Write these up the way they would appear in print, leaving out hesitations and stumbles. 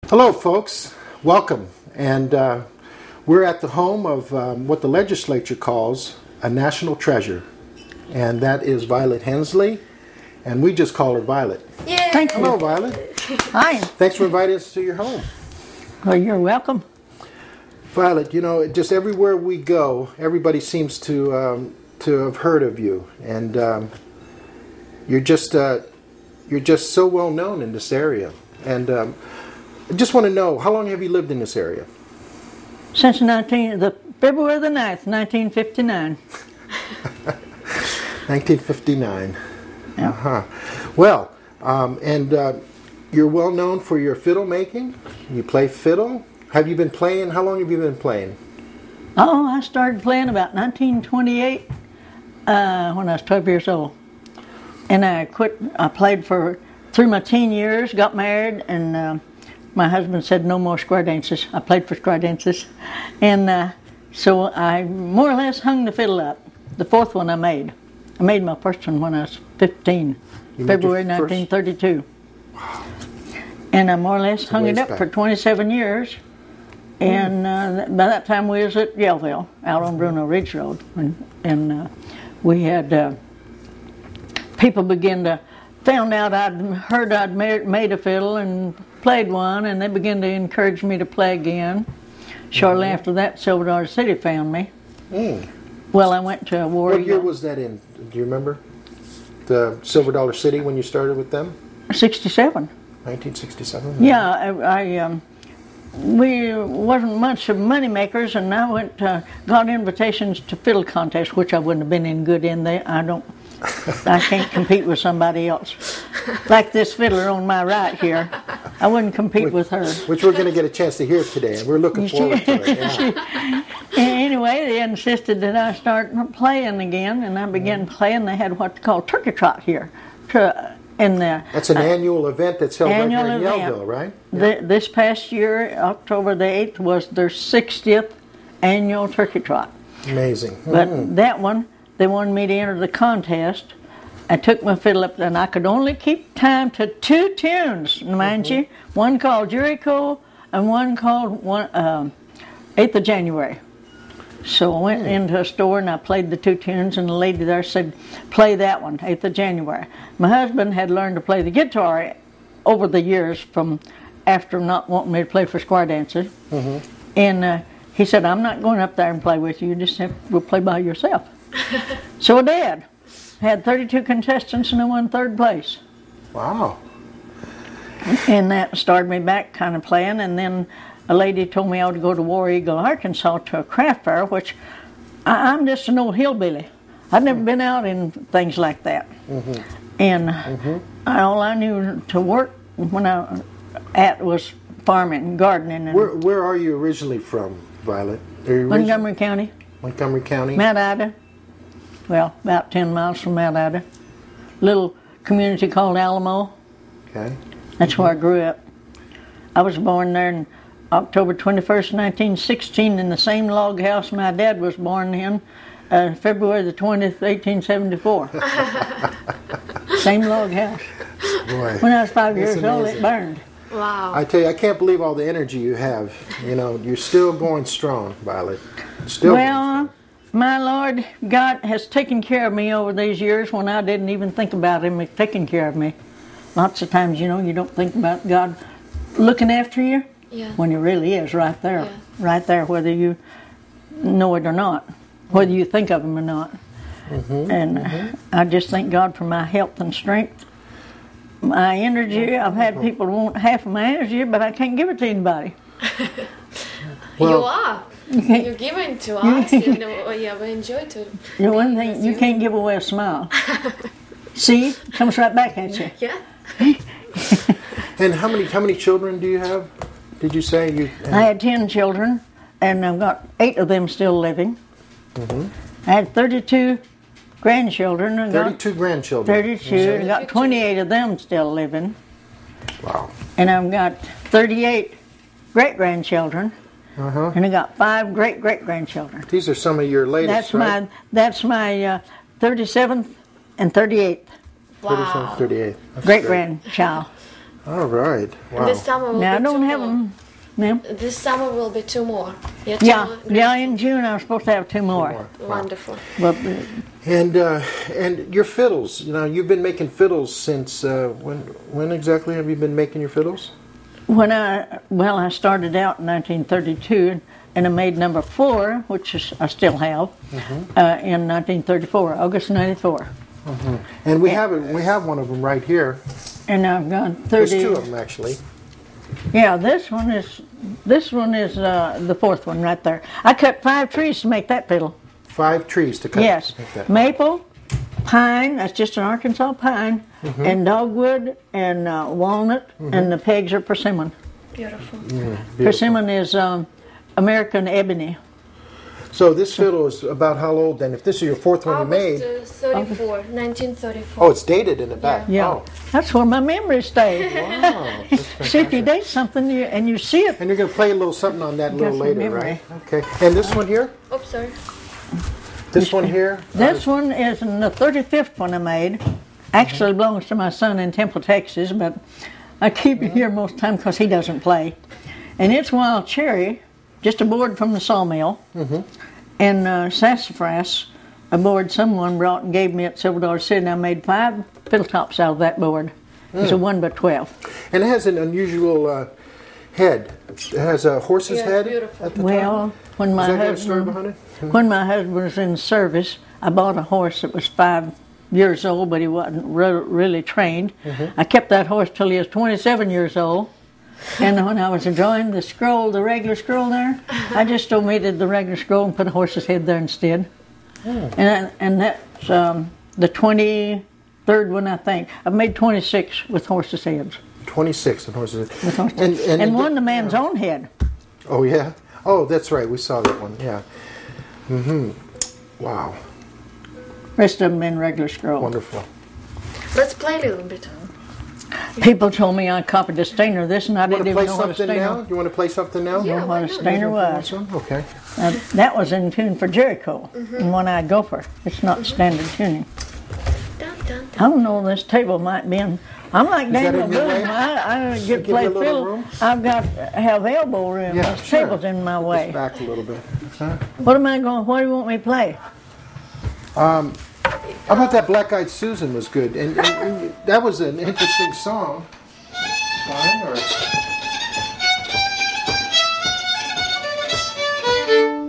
Hello, folks. Welcome. And we're at the home of what the legislature calls a national treasure. And that is Violet Hensley. And we just call her Violet. Yay! Thank you. Hello, Violet. Hi. Thanks for inviting us to your home. Well, you're welcome. Violet, you know, just everywhere we go, everybody seems to have heard of you. And you're just so well known in this area. And I just want to know, how long have you lived in this area? Since February the 9th, 1959. 1959. Yeah. Uh-huh. Well, you're well known for your fiddle making. You play fiddle. Have you been playing? How long have you been playing? Oh, I started playing about 1928 when I was 12 years old. And I quit. I played through my teen years, got married, and my husband said no more square dances. I played for square dances. And so I more or less hung the fiddle up. The fourth one I made. I made my first one when I was 15, February 1932. Wow. And I more or less hung it up for 27 years. And by that time we was at Yellville, out on Bruno Ridge Road. And we had people found out I'd made a fiddle and played one, and they began to encourage me to play again. Shortly after that, Silver Dollar City found me. Well, I went to War Eagle. What year was that in? Do you remember? The Silver Dollar City, when you started with them? 67. 1967? Yeah, we wasn't much of money makers, and I got invitations to fiddle contests, which I wouldn't have been any good in. I can't compete with somebody else. Like this fiddler on my right here. I wouldn't compete with her. Which we're going to get a chance to hear today, and we're looking forward to it. Yeah. Anyway, they insisted that I start playing again, and I began playing. They had what they call Turkey Trot here. That's an annual event that's held right here in Yellville, right? Yeah. This past year, October the 8th, was their 60th annual Turkey Trot. Amazing. But that one, they wanted me to enter the contest. I took my fiddle up, and I could only keep time to two tunes, mind you. One called Jericho, and one called 8th of January. So I went into a store, and I played the two tunes, and the lady there said, play that one, 8th of January. My husband had learned to play the guitar over the years from after not wanting me to play for square dances. And he said, I'm not going up there and play with you, you just will play by yourself. So I did. Had 32 contestants, and I won third place. Wow. And that started me back kind of playing, and then a lady told me I ought to go to War Eagle, Arkansas to a craft fair, which I'm just an old hillbilly. I'd never been out in things like that. And all I knew to work when I was farming, gardening. And where are you originally from, Violet? Montgomery County. Montgomery County? Mount Ida. Well, about 10 miles from Mount Ida. Little community called Alamo. Okay. That's where I grew up. I was born there on October 21st, 1916, in the same log house my dad was born in, February the 20th, 1874. Same log house. Boy, when I was 5 years old, it burned. Wow. I tell you, I can't believe all the energy you have. You know, you're still going strong, Violet. Still going strong. My Lord God has taken care of me over these years when I didn't even think about Him taking care of me. Lots of times, you know, you don't think about God looking after you when He really is right there. Right there, whether you know it or not, whether you think of Him or not. I just thank God for my health and strength. My energy, I've had people want half of my energy, but I can't give it to anybody. Well, you are. You're giving to us, and we enjoy to. The one thing, you can't give away a smile. See, it comes right back at you. Yeah. And how many children do you have? Did you say I had 10 children, and I've got 8 of them still living. I had 32 grandchildren. 32 grandchildren. 32. I got 28 of them still living. Wow. And I've got 38 great-grandchildren. And I got 5 great-great-grandchildren. These are some of your latest, right? That's my 37th and 38th. Wow. 38th. Great-grandchild. All right. Wow. And this summer will Now I be don't two have more. them. Ma'am? This summer will be two more. Yeah, Yeah, in June I was supposed to have two more. Wow. Wonderful. But And your fiddles. You know, you've been making fiddles since when exactly have you been making your fiddles? I started out in 1932, and I made number 4, which I still have, in 1934, August '94. And we have one of them right here. And I've got 30. There's 2 of them actually. Yeah, this one is the 4th one right there. I cut 5 trees to make that fiddle. 5 trees to cut. Yes, to make that. maple, pine. That's just an Arkansas pine, and dogwood and walnut, and the pegs are persimmon. Beautiful. Persimmon is American ebony. So this fiddle is about how old then? If this is your 4th one you made. August 1934. Oh, it's dated in the back. Yeah, Oh, that's where my memories stay. wow. That's See, if you fantastic. date something and you see it, And you're going to play a little something on that a little some later, memory. right? Okay. And this one here? Oops, sorry. This one here? this one is the 35th one I made. Actually belongs to my son in Temple, Texas, but I keep it here most of the time because he doesn't play. And it's wild cherry, just a board from the sawmill, and sassafras, a board someone brought and gave me at several dollars city, and I made 5 fiddle tops out of that board. It's a 1x12. And it has an unusual head. It has a horse's Yeah, head beautiful. at the Well, top. when Does my that have a story husband behind it? when my husband was in service, I bought a horse that was 5 years old, but he wasn't really trained. I kept that horse till he was 27 years old. And when I was drawing the scroll, the regular scroll there, I just omitted the regular scroll and put a horse's head there instead. And that's the 23rd one, I think. I've made 26 with horses' heads. 26 in horse's head. With horses. And And one the man's own head. Oh, yeah? Oh, that's right. We saw that one. Yeah. Wow. Rest of them in regular scroll. Wonderful. Let's play a little bit. People told me I copied a Stainer this, and I You want didn't to even play know what a something now? Stainer. You want to play something now? Yeah. What a why not? Stainer was. Okay. That was in tune for Jericho and one-eyed gopher. It's not standard tuning. Dun, dun, I don't know. This table might be in. I'm like that Daniel in your way? Boone. I get give play you a little fiddle. room? I've got have elbow room. Yeah, This sure. table's in my way. Back a little bit. Huh? What am I going? What do you want me to play? How about that Black Eyed Susan was good. And that was an interesting song. Fine, or...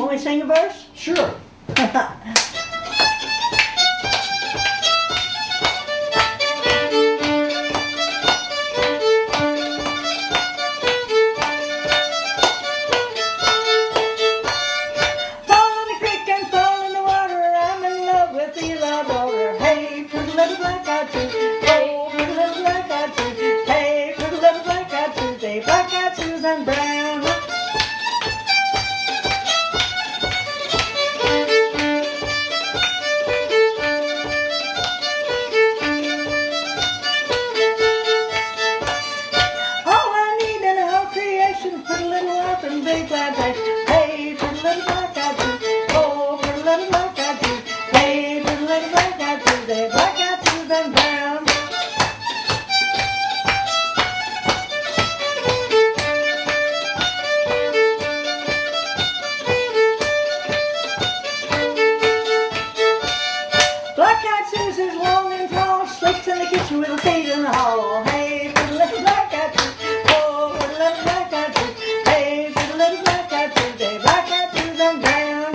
Want me to sing a verse? Sure. Fall in the creek and fall in the water. I'm in love with Eli daughter. Hey, pretty little black eyed Susan. Oh, pretty little black eyed Susan. Hey, pretty little black eyed Susan. Black eyed Susan Brown. All I need in a whole creation, put a little up in big black eyes. Hey, put a little black eyed Susan. Oh, put a little black eyed Susan. Hey, put a little black eyed Susan. Black eyed Susan Brown. Black eyed Susan's long and tall, sleeps in the kitchen with her feet in the hall. Hey, put a little black eyed Susan. Oh, put a little black eyed Susan. Hey, put a little black eyed Susan. Black eyed Susan Brown.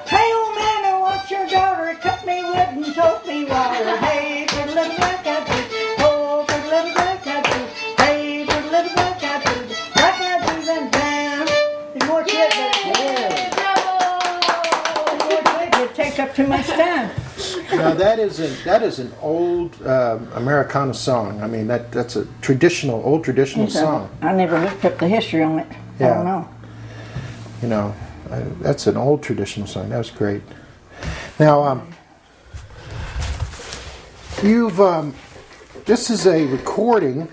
Hey, old man, I want your daughter. Cut me wood and tote me water. Hey, put a little black eyed Susan. Oh, put a little black eyed Susan. Hey, put a little black eyed Susan. Black eyed Susan Brown. There's more to it, but there's more to it. It takes up too much time. Now that is an old Americana song. I mean that's a old traditional song. I never looked up the history on it. I Yeah. don't know. You know, that's an old traditional song. That was great. Now, this is a recording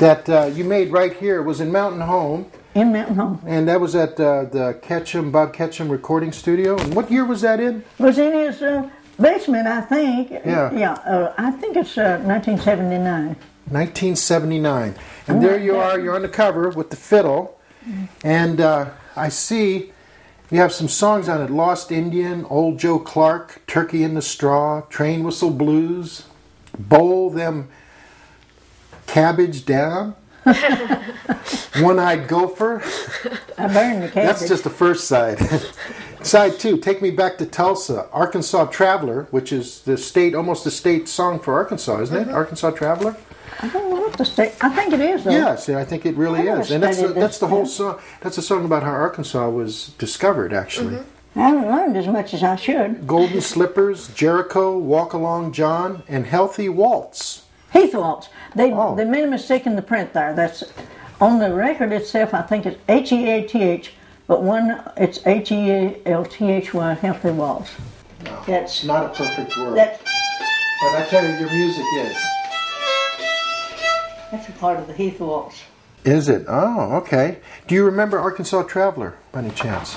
that you made right here. It was in Mountain Home, in Mountain Home. And that was at the Bob Ketchum recording studio. And what year was that in? It was in his basement, I think. Yeah. Yeah, I think it's 1979. 1979. And there you are, you're on the cover with the fiddle. And I see you have some songs on it. Lost Indian, Old Joe Clark, Turkey in the Straw, Train Whistle Blues, Bowl Them Cabbage Down, One-Eyed Gopher. I burned the cabbage. That's just the first side. Side 2, Take Me Back to Tulsa, Arkansas Traveler, which is the state, almost the state song for Arkansas, isn't it? Arkansas Traveler? I don't know what the state. I think it is, though. Yes, I think it really is. And that's the whole song. That's a song about how Arkansas was discovered, actually. I haven't learned as much as I should. Golden Slippers, Jericho, Walk Along John, and Healthy Waltz. Heath Waltz. They made a mistake in the print there. That's on the record itself. I think it's Heath, but it's Healthy, Healthy Waltz. No, That's not a perfect word. That, But I tell you, your music is. that's a part of the Heath Waltz. Is it? Oh, okay. Do you remember Arkansas Traveler, by any chance?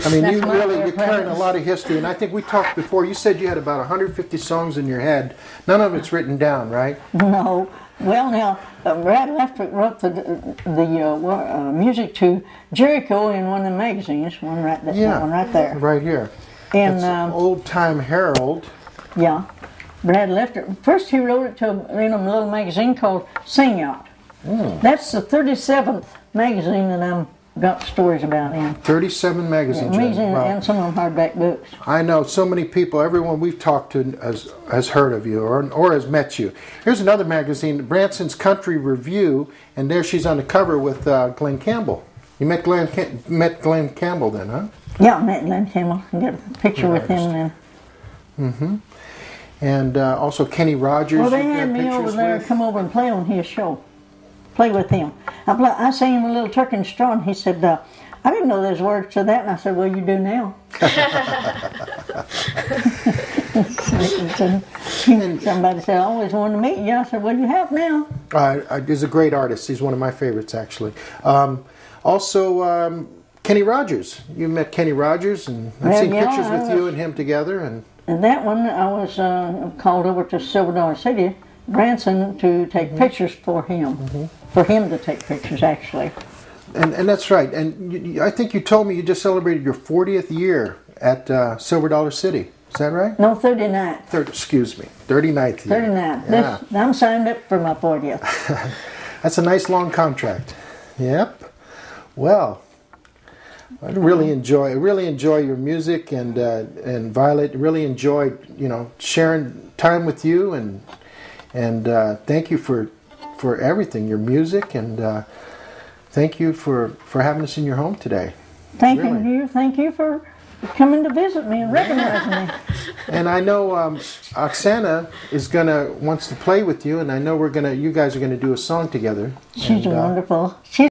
I mean, you're carrying a lot of history, and I think we talked before. You said you had about 150 songs in your head. None of it's written down, right? No. Well, now, Brad Leftrick wrote the music to Jericho in one of the magazines. One right there. Yeah, that one right there. Right here. And Old Time Herald. Yeah, Brad Leftrick. First, he wrote it to a little magazine called Sing Out. That's the 37th magazine that I'm got stories about in. 37 magazines. And some of them hardback books. I know so many people, everyone we've talked to has heard of you or has met you. Here's another magazine, Branson's Country Review, and there she's on the cover with Glenn Campbell. You met Glenn Campbell then, huh? Yeah, I met Glenn Campbell. I got a picture with him then. Mm-hmm. And also Kenny Rogers. Well, they had me over there come over and play on his show. Play with him. I sang him a little Turkey and Straw, and he said, I didn't know there's words to that. And I said, well, you do now. Somebody said, I always wanted to meet you. I said, well, you have now. He's a great artist. He's one of my favorites, actually. Also, Kenny Rogers. You met Kenny Rogers, and I've seen pictures with you and him together. And that one, I was called over to Silver Dollar City, Branson, to take pictures for him. For him to take pictures, actually. And that's right. And I think you told me you just celebrated your 40th year at Silver Dollar City. Is that right? No, 39th. Excuse me, 39th year. 39th. Yeah. I'm signed up for my 40th. That's a nice long contract. Yep. Well, I really enjoy your music, and Violet, really enjoyed sharing time with you, and thank you for everything, your music, and thank you for having us in your home today. Thank you for coming to visit me and recognizing me. And I know Oksana wants to play with you, and I know you guys are gonna do a song together. She's wonderful.